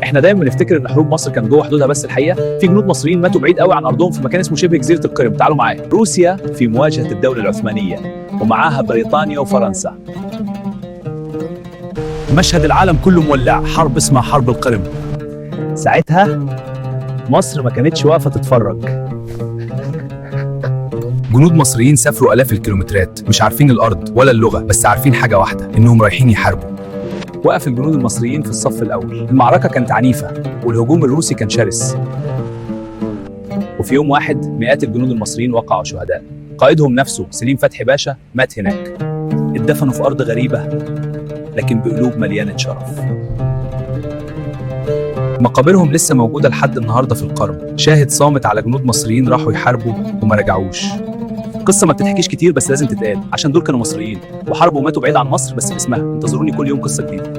احنا دايما بنفتكر ان حروب مصر كان جوه حدودها، بس الحقيقه في جنود مصريين ماتوا بعيد قوي عن ارضهم في مكان اسمه شبه جزيره القرم. تعالوا معايا. روسيا في مواجهه الدوله العثمانيه، ومعاها بريطانيا وفرنسا. مشهد العالم كله مولع، حرب اسمها حرب القرم. ساعتها مصر ما كانتش واقفه تتفرج. جنود مصريين سافروا آلاف الكيلومترات، مش عارفين الأرض ولا اللغة، بس عارفين حاجة واحدة، إنهم رايحين يحاربوا. وقف الجنود المصريين في الصف الأول. المعركة كانت عنيفة والهجوم الروسي كان شرس، وفي يوم واحد مئات الجنود المصريين وقعوا شهداء. قائدهم نفسه سليم فتحي باشا مات هناك. اتدفنوا في أرض غريبة لكن بقلوب مليانة شرف. مقابرهم لسه موجودة لحد النهاردة في القرم، شاهد صامت على جنود مصريين راحوا يحاربوا وما رجعوش. قصة ما بتتحكيش كتير بس لازم تتقال، عشان دول كانوا مصريين وحاربوا وماتوا بعيد عن مصر بس باسمها. انتظروني كل يوم قصة جديدة.